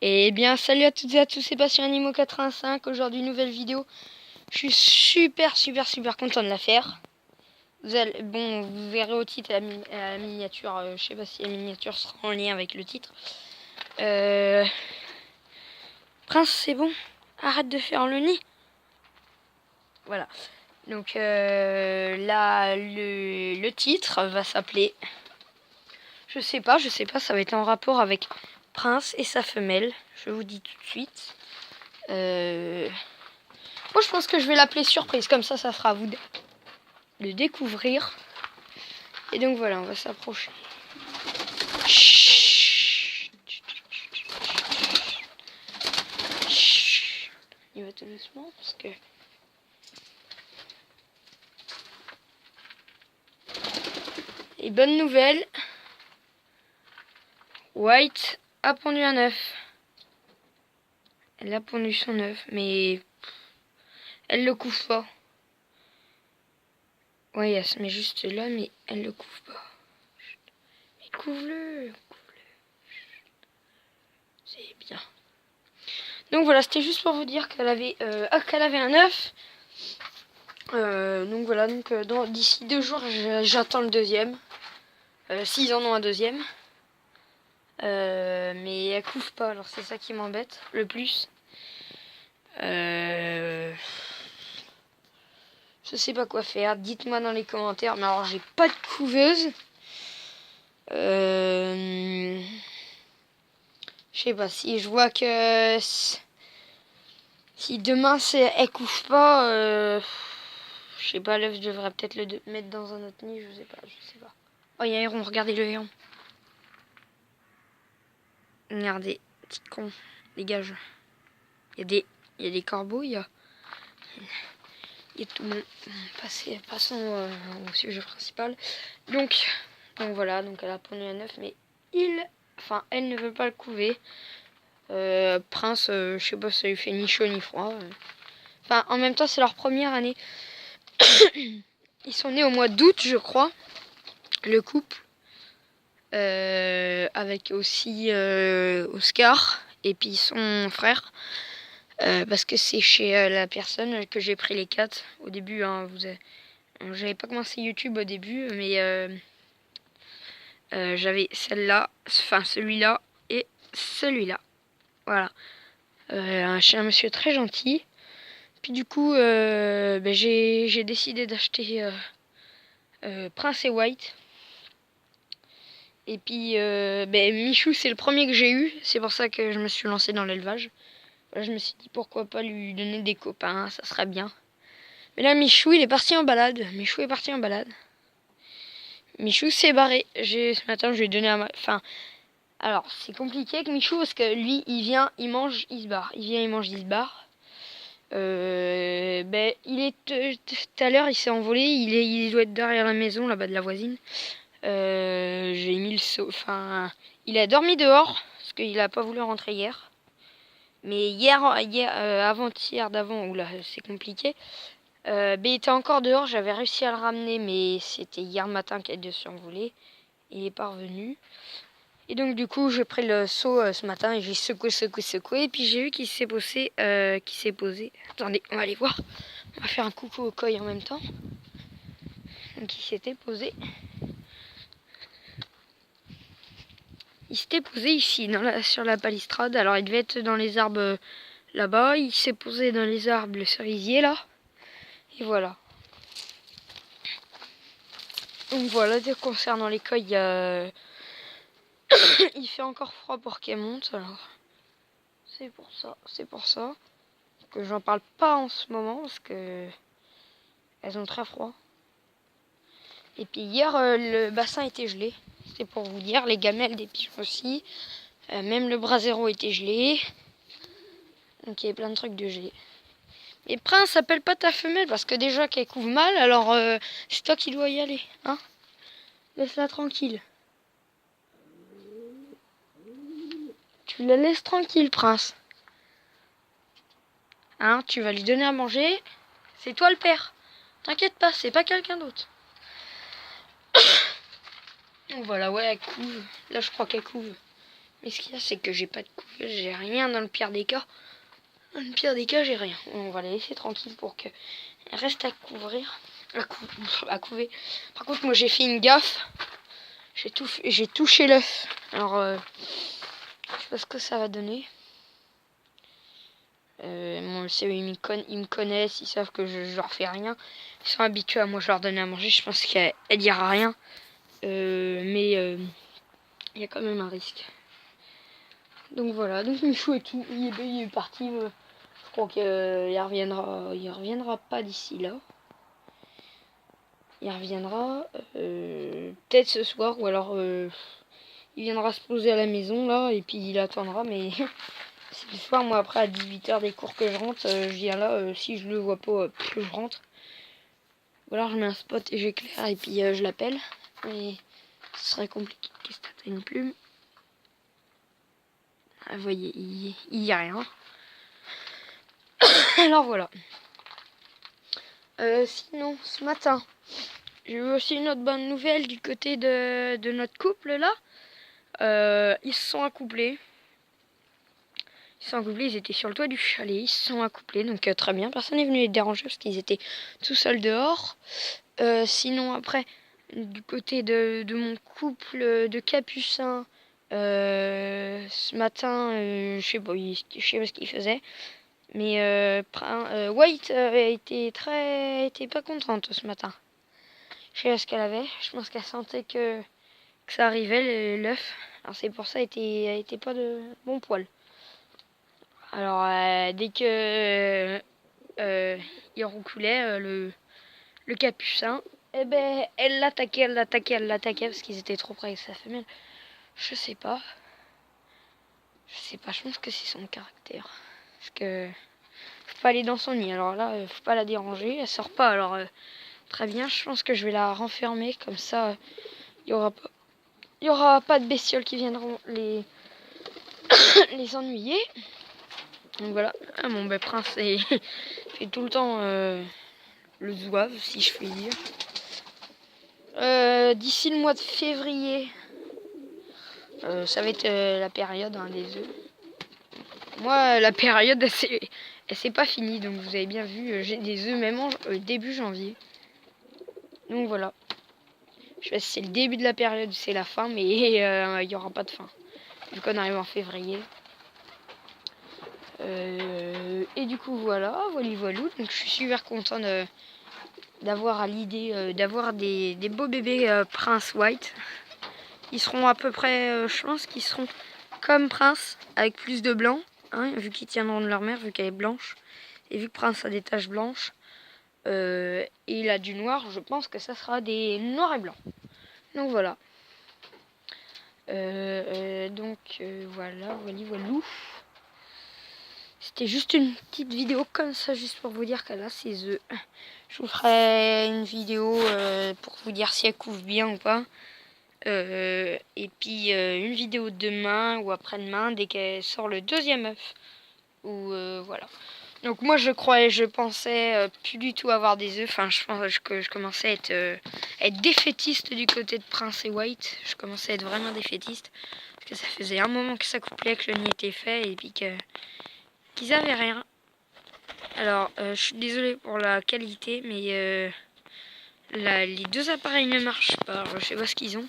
Et bien salut à toutes et à tous, c'est Passion Animaux 85. Aujourd'hui nouvelle vidéo. Je suis super content de la faire. Vous verrez au titre et à la miniature. Je sais pas si la miniature sera en lien avec le titre. Prince, c'est bon. Arrête de faire le nid. Voilà. Donc là, le titre va s'appeler. Je sais pas. Ça va être en rapport avec Prince et sa femelle. Je vous dis tout de suite. Moi, je pense que je vais l'appeler surprise. Comme ça sera à vous de le découvrir. Et donc voilà, on va s'approcher. Il va tout doucement parce que... Et bonne nouvelle, White a pondu un œuf. Elle a pondu son œuf, mais elle le couvre pas. Ouais, elle se met juste là, mais elle le couvre pas. Mais couvre-le. C'est bien. Donc voilà, c'était juste pour vous dire qu'elle avait un œuf. Donc voilà, d'ici 2 jours, j'attends le deuxième. S'ils en ont un deuxième. Mais elle couvre pas, alors c'est ça qui m'embête le plus. Je sais pas quoi faire, dites-moi dans les commentaires. Mais alors j'ai pas de couveuse. Je sais pas, si je vois que si demain elle couve pas, je sais pas, l'œuf je devrais peut-être le mettre dans un autre nid, je sais pas. Oh, il y a un héron, regardez le héron. Regardez, petit con, dégage. Il y a des corbeaux, il y a tout le monde. Passons au sujet principal. Donc voilà, elle a pondu un œuf, mais elle ne veut pas le couver. Prince, je sais pas si ça lui fait ni chaud ni froid. En même temps, c'est leur première année. Ils sont nés au mois d'août, je crois, le couple. Avec aussi Oscar et puis son frère. Parce que c'est chez la personne que j'ai pris les 4 au début. Hein, j'avais pas commencé YouTube au début, mais j'avais celui-là et celui-là. Voilà. Chez un monsieur très gentil. Puis du coup, j'ai décidé d'acheter Prince et White. Et puis Michou, c'est le premier que j'ai eu. C'est pour ça que je me suis lancée dans l'élevage. Je me suis dit pourquoi pas lui donner des copains, ça serait bien. Mais là, Michou, il est parti en balade. Michou s'est barré. Ce matin, je lui ai donné alors, c'est compliqué avec Michou parce que lui, il vient, il mange, il se barre. Il vient, il mange, il se barre. Tout à l'heure, il s'est envolé. Il doit être derrière la maison, là-bas de la voisine. J'ai mis le seau. Il a dormi dehors parce qu'il a pas voulu rentrer hier. Mais avant-hier d'avant, oula, c'est compliqué. Il était encore dehors, j'avais réussi à le ramener, mais c'était hier matin qu'il a dû s'envoler. Il est pas revenu. Et donc du coup, j'ai pris le seau ce matin et j'ai secoué. Et puis j'ai vu qu'il s'est posé. Attendez, on va aller voir. On va faire un coucou au koi en même temps. Donc il s'était posé. Il s'était posé ici, sur la balustrade. Alors il devait être dans les arbres là-bas. Il s'est posé dans les arbres, le cerisier là. Et voilà. Donc voilà, concernant les koi, il fait encore froid pour qu'elles montent. Alors c'est pour ça que j'en parle pas en ce moment parce que elles ont très froid. Et puis hier, le bassin était gelé. C'est pour vous dire, les gamelles des pigeons aussi. Même le brasero était gelé. Donc il y avait plein de trucs de gelé. Et Prince, appelle pas ta femelle parce que déjà qu'elle couvre mal, alors c'est toi qui dois y aller. Hein, laisse-la tranquille. Tu la laisses tranquille, Prince. Hein, tu vas lui donner à manger. C'est toi le père. T'inquiète pas, c'est pas quelqu'un d'autre. Donc voilà, ouais, elle couve. Là, je crois qu'elle couve. Mais ce qu'il y a, c'est que j'ai pas de couveuse, j'ai rien dans le pire des cas. Dans le pire des cas, j'ai rien. On va les laisser tranquilles pour qu'elles restent à couvrir. À couver. Par contre, moi, j'ai fait une gaffe. J'ai touché l'œuf. Alors, je sais pas ce que ça va donner. Bon, ils me connaissent, ils savent que je leur fais rien. Ils sont habitués à moi, je leur donne à manger. Je pense qu'elle dira rien. Mais il y a quand même un risque. Donc voilà, donc Michou et tout, il est parti. Je crois qu'il reviendra pas d'ici là. Il reviendra peut-être ce soir ou alors il viendra se poser à la maison là et puis il attendra. Mais c'est le soir, moi après à 18h des cours que je rentre, je viens là, si je le vois pas, je rentre. Ou alors je mets un spot et j'éclaire et puis je l'appelle. Mais ce serait compliqué. Qu'est-ce que t'as une plume? Ah, vous voyez, il y a rien. Alors voilà. Sinon, ce matin, j'ai eu aussi une autre bonne nouvelle du côté de notre couple là. Ils se sont accouplés. Ils étaient sur le toit du chalet, ils se sont accouplés, donc très bien. Personne n'est venu les déranger parce qu'ils étaient tout seuls dehors. Sinon après, du côté de mon couple de capucins, ce matin, je sais pas ce qu'ils faisaient. Mais White était pas contente ce matin. Je sais pas ce qu'elle avait. Je pense qu'elle sentait que ça arrivait, l'œuf. Alors c'est pour ça elle était pas de bon poil. Alors dès que il roucoulait le capucin, eh ben elle l'attaquait parce qu'ils étaient trop près avec sa femelle. Je sais pas. Je pense que c'est son caractère. Parce que faut pas aller dans son nid. Alors là, faut pas la déranger. Elle sort pas. Alors très bien. Je pense que je vais la renfermer comme ça. Il y aura pas de bestioles qui viendront les ennuyer. Donc voilà. Ah, mon prince fait tout le temps le zouave, si je puis dire. D'ici le mois de février, ça va être la période des œufs. Moi, la période, elle s'est pas finie, donc vous avez bien vu, j'ai des œufs même début janvier. Donc voilà. Je sais pas si c'est le début de la période ou c'est la fin, mais il n'y aura pas de fin. Vu qu'on arrive en février. Et du coup, voilà. Donc je suis super content d'avoir à l'idée d'avoir des beaux bébés Prince White. Ils seront à peu près, je pense qu'ils seront comme Prince, avec plus de blanc. Hein, vu qu'ils tiendront de leur mère, vu qu'elle est blanche. Et vu que Prince a des taches blanches. Et il a du noir, je pense que ça sera des noirs et blancs. Donc voilà. Voilà. C'était juste une petite vidéo comme ça, juste pour vous dire qu'elle a ses œufs. Je vous ferai une vidéo pour vous dire si elle couvre bien ou pas. Et puis une vidéo demain ou après-demain, dès qu'elle sort le deuxième œuf. Voilà. Donc moi je pensais plus du tout avoir des œufs. Enfin, je pense que je commençais à être défaitiste du côté de Prince et White. Je commençais à être vraiment défaitiste. Parce que ça faisait un moment que ça couplait, que le nid était fait et puis qu'ils avaient rien. Alors, je suis désolée pour la qualité, mais les deux appareils ne marchent pas. Alors, je sais pas ce qu'ils ont.